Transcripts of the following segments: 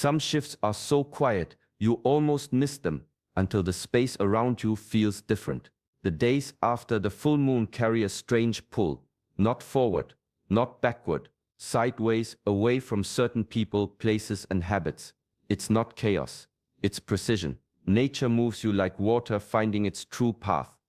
Some shifts are so quiet, you almost miss them until the space around you feels different. The days after the full moon carry a strange pull, not forward, not backward, sideways, away from certain people, places, and habits. It's not chaos, it's precision. Nature moves you like water finding its true path.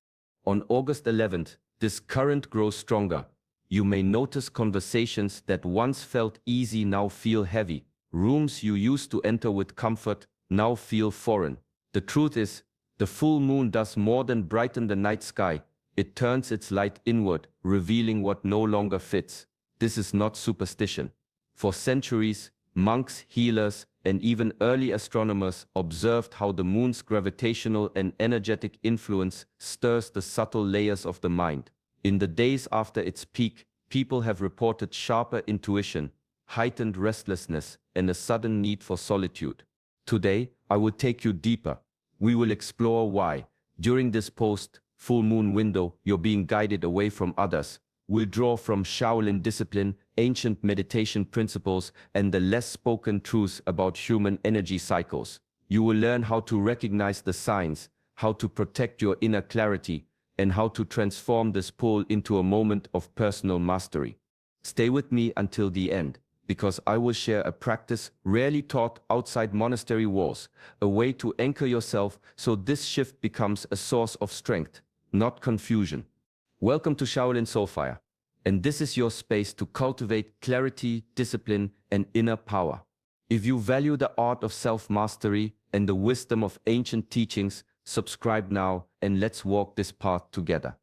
On August 11th, this current grows stronger. You may notice conversations that once felt easy now feel heavy. Rooms you used to enter with comfort now feel foreign. The truth is, the full moon does more than brighten the night sky. It turns its light inward, revealing what no longer fits. This is not superstition. For centuries, monks, healers, and even early astronomers observed how the moon's gravitational and energetic influence stirs the subtle layers of the mind. In the days after its peak, people have reported sharper intuition, heightened restlessness, and a sudden need for solitude. Today, I will take you deeper. We will explore why, during this post-full moon window, you're being guided away from others. We'll draw from Shaolin discipline, ancient meditation principles, and the less spoken truths about human energy cycles. You will learn how to recognize the signs, how to protect your inner clarity, and how to transform this pull into a moment of personal mastery. Stay with me until the end, because I will share a practice rarely taught outside monastery walls, a way to anchor yourself so this shift becomes a source of strength, not confusion. Welcome to Shaolin Soulfire, and this is your space to cultivate clarity, discipline, and inner power. If you value the art of self-mastery and the wisdom of ancient teachings, subscribe now and let's walk this path together.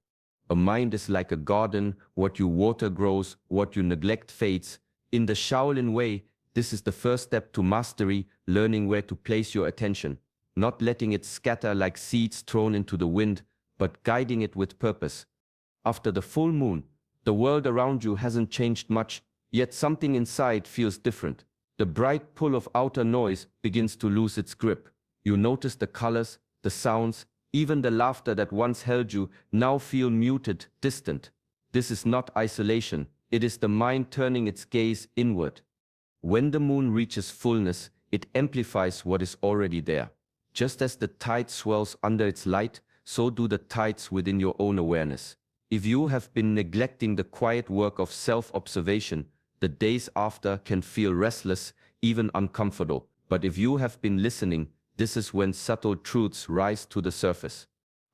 A mind is like a garden, what you water grows, what you neglect fades. In the Shaolin way, this is the first step to mastery, learning where to place your attention, not letting it scatter like seeds thrown into the wind, but guiding it with purpose. After the full moon, the world around you hasn't changed much, yet something inside feels different. The bright pull of outer noise begins to lose its grip. You notice the colors, the sounds, even the laughter that once held you now feel muted, distant. This is not isolation. It is the mind turning its gaze inward. When the moon reaches fullness, it amplifies what is already there. Just as the tide swells under its light, so do the tides within your own awareness. If you have been neglecting the quiet work of self-observation, the days after can feel restless, even uncomfortable. But if you have been listening, this is when subtle truths rise to the surface.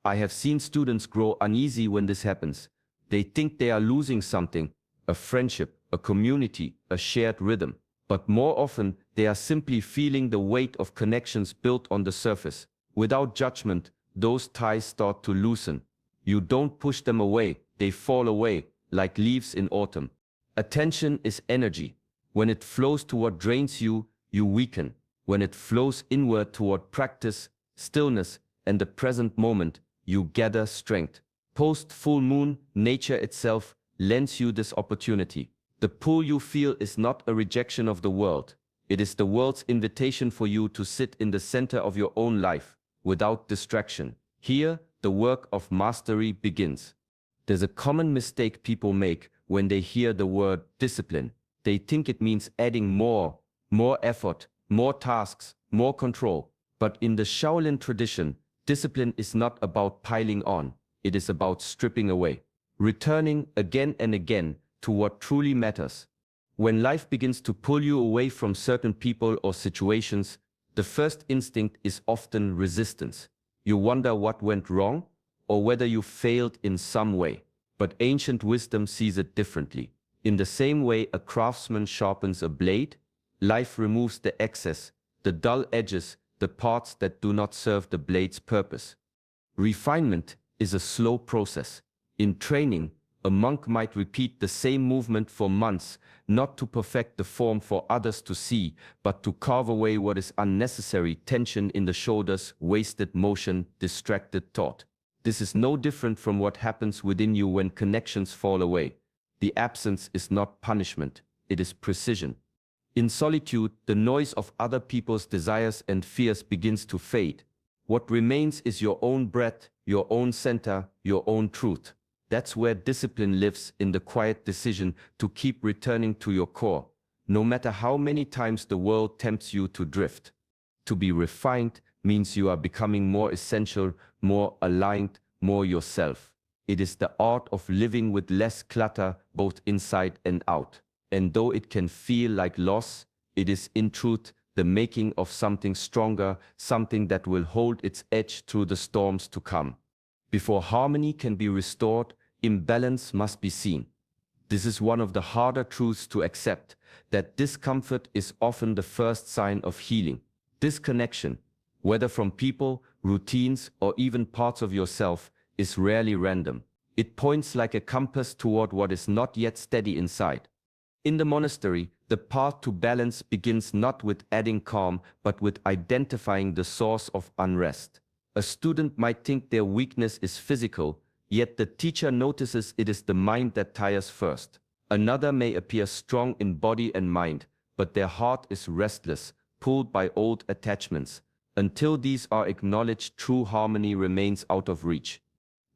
I have seen students grow uneasy when this happens. They think they are losing something, a friendship, a community, a shared rhythm. But more often, they are simply feeling the weight of connections built on the surface. Without judgment, those ties start to loosen. You don't push them away, they fall away, like leaves in autumn. Attention is energy. When it flows to what drains you, you weaken. When it flows inward toward practice, stillness, and the present moment, you gather strength. Post-full moon, nature itself lends you this opportunity. The pull you feel is not a rejection of the world. It is the world's invitation for you to sit in the center of your own life, without distraction. Here, the work of mastery begins. There's a common mistake people make when they hear the word discipline. They think it means adding more effort, more tasks, more control. But in the Shaolin tradition, discipline is not about piling on. It is about stripping away, returning again and again to what truly matters. When life begins to pull you away from certain people or situations, the first instinct is often resistance. You wonder what went wrong, or whether you failed in some way. But ancient wisdom sees it differently. In the same way a craftsman sharpens a blade, life removes the excess, the dull edges, the parts that do not serve the blade's purpose. Refinement is a slow process. In training, a monk might repeat the same movement for months, not to perfect the form for others to see, but to carve away what is unnecessary: tension in the shoulders, wasted motion, distracted thought. This is no different from what happens within you when connections fall away. The absence is not punishment, it is precision. In solitude, the noise of other people's desires and fears begins to fade. What remains is your own breath, your own center, your own truth. That's where discipline lives, in the quiet decision to keep returning to your core. no matter how many times the world tempts you to drift. To be refined means you are becoming more essential, more aligned, more yourself. It is the art of living with less clutter, both inside and out. And though it can feel like loss, it is in truth the making of something stronger, something that will hold its edge through the storms to come. Before harmony can be restored, imbalance must be seen. This is one of the harder truths to accept, that discomfort is often the first sign of healing. Disconnection, whether from people, routines, or even parts of yourself, is rarely random. It points like a compass toward what is not yet steady inside. In the monastery, the path to balance begins not with adding calm, but with identifying the source of unrest. A student might think their weakness is physical, yet the teacher notices it is the mind that tires first. Another may appear strong in body and mind, but their heart is restless, pulled by old attachments. Until these are acknowledged, true harmony remains out of reach.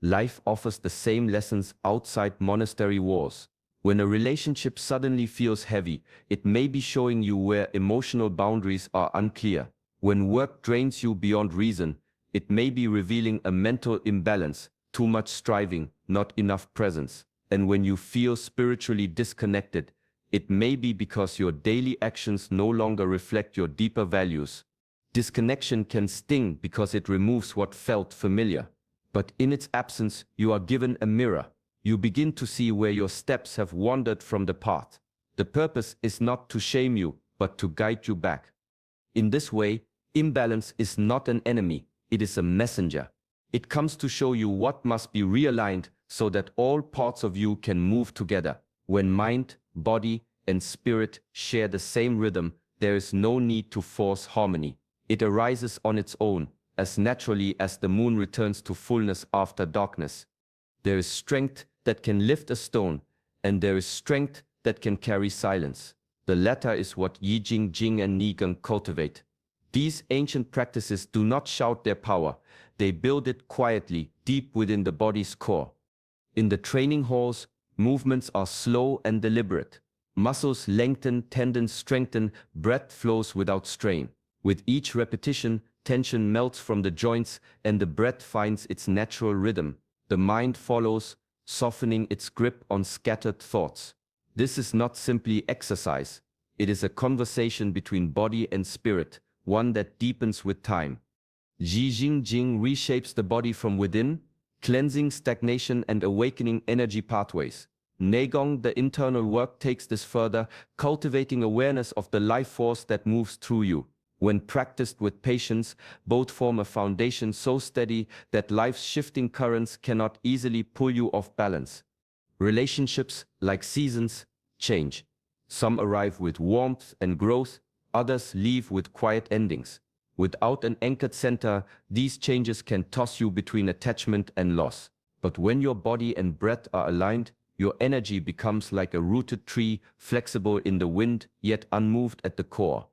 Life offers the same lessons outside monastery walls. When a relationship suddenly feels heavy, it may be showing you where emotional boundaries are unclear. When work drains you beyond reason, it may be revealing a mental imbalance, too much striving, not enough presence. And when you feel spiritually disconnected, it may be because your daily actions no longer reflect your deeper values. Disconnection can sting because it removes what felt familiar. But in its absence, you are given a mirror. You begin to see where your steps have wandered from the path. The purpose is not to shame you, but to guide you back. In this way, imbalance is not an enemy, it is a messenger. It comes to show you what must be realigned so that all parts of you can move together. When mind, body, and spirit share the same rhythm, there is no need to force harmony. It arises on its own, as naturally as the moon returns to fullness after darkness. There is strength that can lift a stone, and there is strength that can carry silence. The latter is what Yi Jing and Nigeng cultivate. These ancient practices do not shout their power, they build it quietly, deep within the body's core. In the training halls, movements are slow and deliberate. Muscles lengthen, tendons strengthen, breath flows without strain. With each repetition, tension melts from the joints and the breath finds its natural rhythm. The mind follows, softening its grip on scattered thoughts. This is not simply exercise. It is a conversation between body and spirit, one that deepens with time. Ji Jing reshapes the body from within, cleansing stagnation and awakening energy pathways. Neigong, the internal work, takes this further, cultivating awareness of the life force that moves through you. When practiced with patience, both form a foundation so steady that life's shifting currents cannot easily pull you off balance. Relationships, like seasons, change. Some arrive with warmth and growth, others leave with quiet endings. Without an anchored center, these changes can toss you between attachment and loss. But when your body and breath are aligned, your energy becomes like a rooted tree, flexible in the wind, yet unmoved at the core.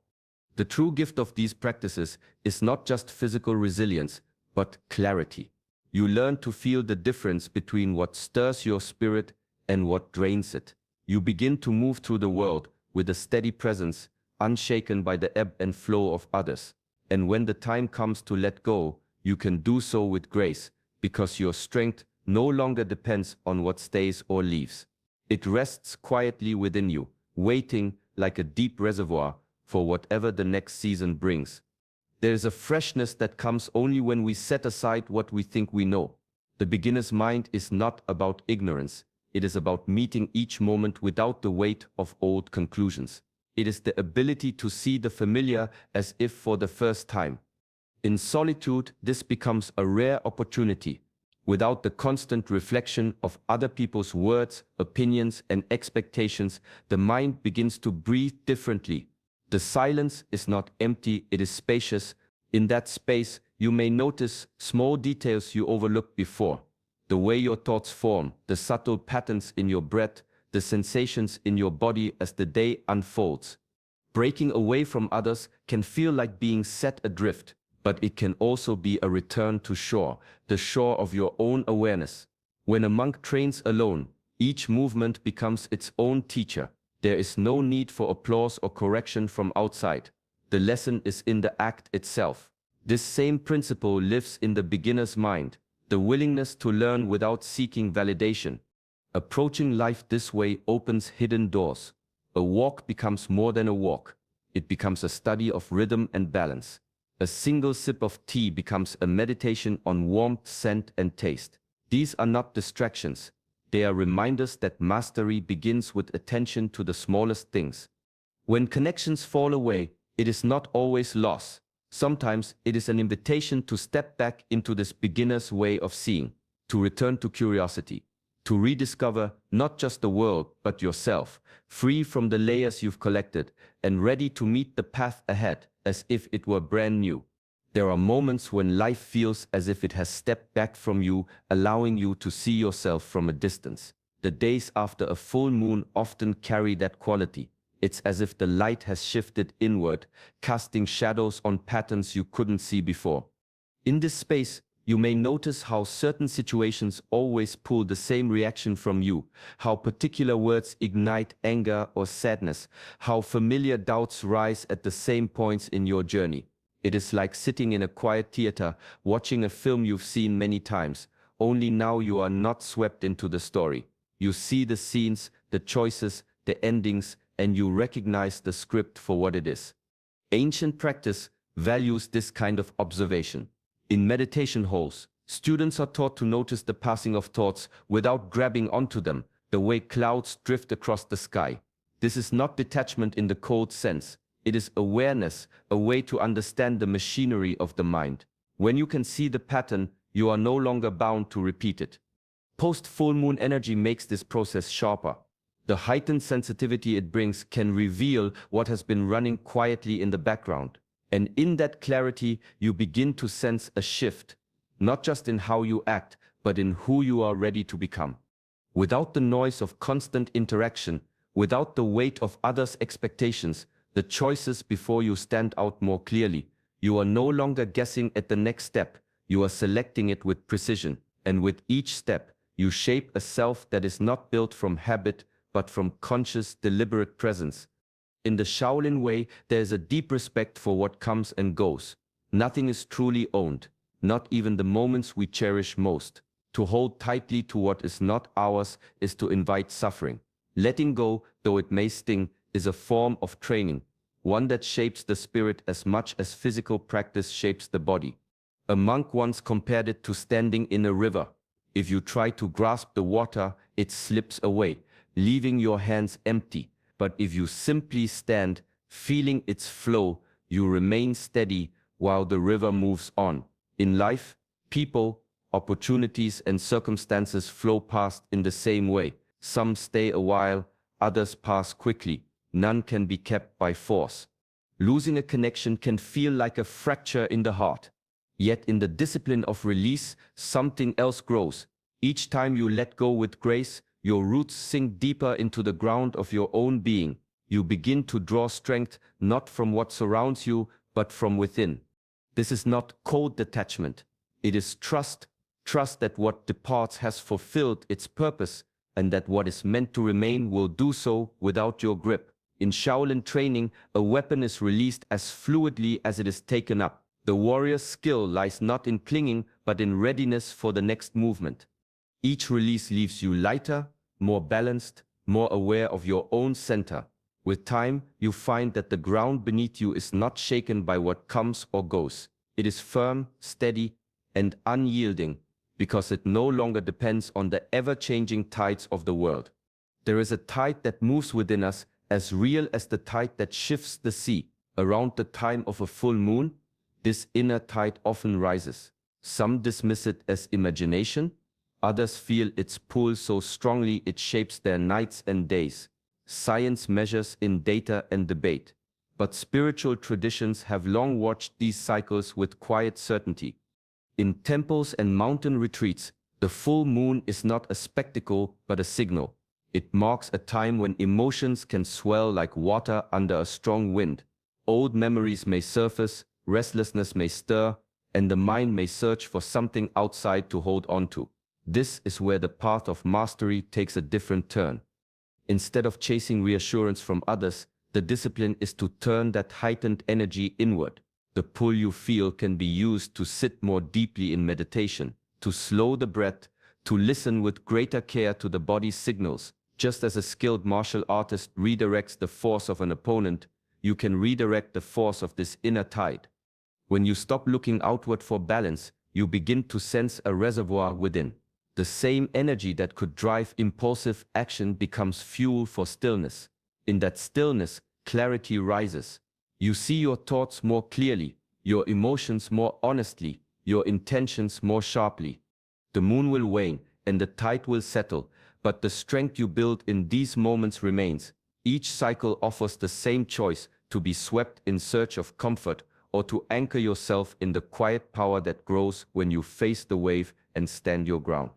The true gift of these practices is not just physical resilience, but clarity. You learn to feel the difference between what stirs your spirit and what drains it. You begin to move through the world with a steady presence, unshaken by the ebb and flow of others. And when the time comes to let go, you can do so with grace, because your strength no longer depends on what stays or leaves. It rests quietly within you, waiting like a deep reservoir for whatever the next season brings. There is a freshness that comes only when we set aside what we think we know. The beginner's mind is not about ignorance. It is about meeting each moment without the weight of old conclusions. It is the ability to see the familiar as if for the first time. In solitude, this becomes a rare opportunity. Without the constant reflection of other people's words, opinions, and expectations, the mind begins to breathe differently. The silence is not empty, it is spacious. In that space, you may notice small details you overlooked before. The way your thoughts form, the subtle patterns in your breath, the sensations in your body as the day unfolds. Breaking away from others can feel like being set adrift, but it can also be a return to shore, the shore of your own awareness. When a monk trains alone, each movement becomes its own teacher. There is no need for applause or correction from outside. The lesson is in the act itself. This same principle lives in the beginner's mind, the willingness to learn without seeking validation. Approaching life this way opens hidden doors. A walk becomes more than a walk. It becomes a study of rhythm and balance. A single sip of tea becomes a meditation on warmth, scent, and taste. These are not distractions. They are reminders that mastery begins with attention to the smallest things. When connections fall away, it is not always loss. Sometimes it is an invitation to step back into this beginner's way of seeing, to return to curiosity, to rediscover not just the world but yourself, free from the layers you've collected and ready to meet the path ahead as if it were brand new. There are moments when life feels as if it has stepped back from you, allowing you to see yourself from a distance. The days after a full moon often carry that quality. It's as if the light has shifted inward, casting shadows on patterns you couldn't see before. In this space, you may notice how certain situations always pull the same reaction from you, how particular words ignite anger or sadness, how familiar doubts rise at the same points in your journey. It is like sitting in a quiet theater, watching a film you've seen many times, only now you are not swept into the story. You see the scenes, the choices, the endings, and you recognize the script for what it is. Ancient practice values this kind of observation. In meditation halls, students are taught to notice the passing of thoughts without grabbing onto them, the way clouds drift across the sky. This is not detachment in the cold sense. It is awareness, a way to understand the machinery of the mind. When you can see the pattern, you are no longer bound to repeat it. Post-full moon energy makes this process sharper. The heightened sensitivity it brings can reveal what has been running quietly in the background. And in that clarity, you begin to sense a shift, not just in how you act, but in who you are ready to become. Without the noise of constant interaction, without the weight of others' expectations, the choices before you stand out more clearly. You are no longer guessing at the next step, you are selecting it with precision, and with each step, you shape a self that is not built from habit, but from conscious, deliberate presence. In the Shaolin way, there is a deep respect for what comes and goes. Nothing is truly owned, not even the moments we cherish most. To hold tightly to what is not ours is to invite suffering. Letting go, though it may sting, is a form of training, one that shapes the spirit as much as physical practice shapes the body. A monk once compared it to standing in a river. If you try to grasp the water, it slips away, leaving your hands empty. But if you simply stand, feeling its flow, you remain steady while the river moves on. In life, people, opportunities, and circumstances flow past in the same way. Some stay a while, others pass quickly. None can be kept by force. Losing a connection can feel like a fracture in the heart. Yet in the discipline of release, something else grows. Each time you let go with grace, your roots sink deeper into the ground of your own being. You begin to draw strength not from what surrounds you, but from within. This is not cold detachment. It is trust. Trust that what departs has fulfilled its purpose, and that what is meant to remain will do so without your grip. In Shaolin training, a weapon is released as fluidly as it is taken up. The warrior's skill lies not in clinging, but in readiness for the next movement. Each release leaves you lighter, more balanced, more aware of your own center. With time, you find that the ground beneath you is not shaken by what comes or goes. It is firm, steady, and unyielding, because it no longer depends on the ever-changing tides of the world. There is a tide that moves within us, as real as the tide that shifts the sea. Around the time of a full moon, this inner tide often rises. Some dismiss it as imagination, others feel its pull so strongly it shapes their nights and days. Science measures in data and debate, but spiritual traditions have long watched these cycles with quiet certainty. In temples and mountain retreats, the full moon is not a spectacle but a signal. It marks a time when emotions can swell like water under a strong wind. Old memories may surface, restlessness may stir, and the mind may search for something outside to hold on to. This is where the path of mastery takes a different turn. Instead of chasing reassurance from others, the discipline is to turn that heightened energy inward. The pull you feel can be used to sit more deeply in meditation, to slow the breath, to listen with greater care to the body's signals. Just as a skilled martial artist redirects the force of an opponent, you can redirect the force of this inner tide. When you stop looking outward for balance, you begin to sense a reservoir within. The same energy that could drive impulsive action becomes fuel for stillness. In that stillness, clarity rises. You see your thoughts more clearly, your emotions more honestly, your intentions more sharply. The moon will wane and the tide will settle, but the strength you build in these moments remains. Each cycle offers the same choice: to be swept in search of comfort, or to anchor yourself in the quiet power that grows when you face the wave and stand your ground.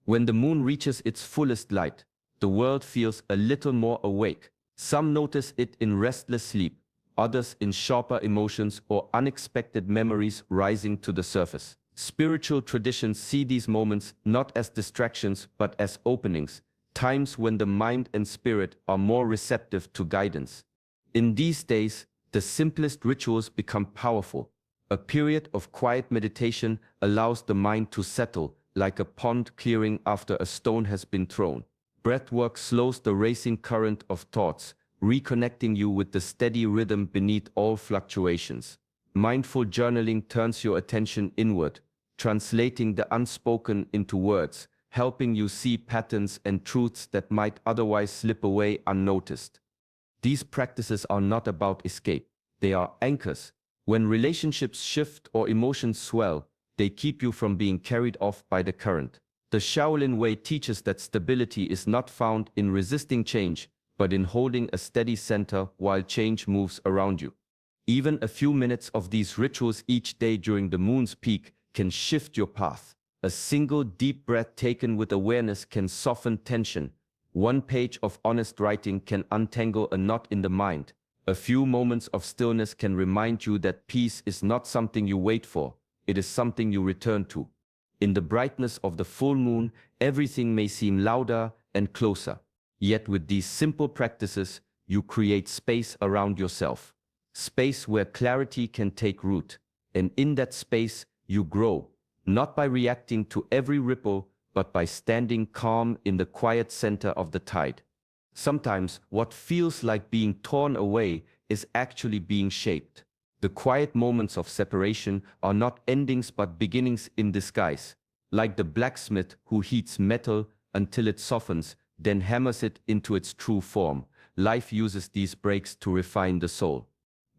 When the moon reaches its fullest light, the world feels a little more awake. Some notice it in restless sleep, others in sharper emotions or unexpected memories rising to the surface. Spiritual traditions see these moments not as distractions but as openings, times when the mind and spirit are more receptive to guidance. In these days, the simplest rituals become powerful. A period of quiet meditation allows the mind to settle, like a pond clearing after a stone has been thrown. Breathwork slows the racing current of thoughts, reconnecting you with the steady rhythm beneath all fluctuations. Mindful journaling turns your attention inward, translating the unspoken into words, helping you see patterns and truths that might otherwise slip away unnoticed. These practices are not about escape. They are anchors. When relationships shift or emotions swell, they keep you from being carried off by the current. The Shaolin Way teaches that stability is not found in resisting change, but in holding a steady center while change moves around you. Even a few minutes of these rituals each day during the moon's peak can shift your path. A single deep breath taken with awareness can soften tension. One page of honest writing can untangle a knot in the mind. A few moments of stillness can remind you that peace is not something you wait for, it is something you return to. In the brightness of the full moon, everything may seem louder and closer. Yet with these simple practices, you create space around yourself. Space where clarity can take root. And in that space, you grow, not by reacting to every ripple, but by standing calm in the quiet center of the tide. Sometimes what feels like being torn away is actually being shaped. The quiet moments of separation are not endings but beginnings in disguise. Like the blacksmith who heats metal until it softens, then hammers it into its true form, life uses these breaks to refine the soul.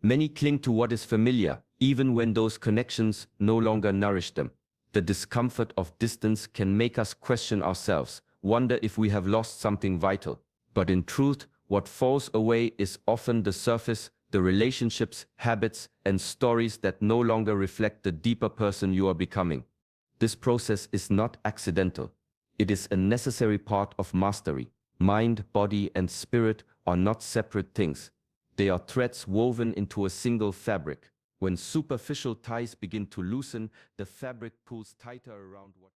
Many cling to what is familiar, even when those connections no longer nourish them. The discomfort of distance can make us question ourselves, wonder if we have lost something vital. But in truth, what falls away is often the surface, the relationships, habits, and stories that no longer reflect the deeper person you are becoming. This process is not accidental. It is a necessary part of mastery. Mind, body, and spirit are not separate things. They are threads woven into a single fabric. When superficial ties begin to loosen, the fabric pulls tighter around what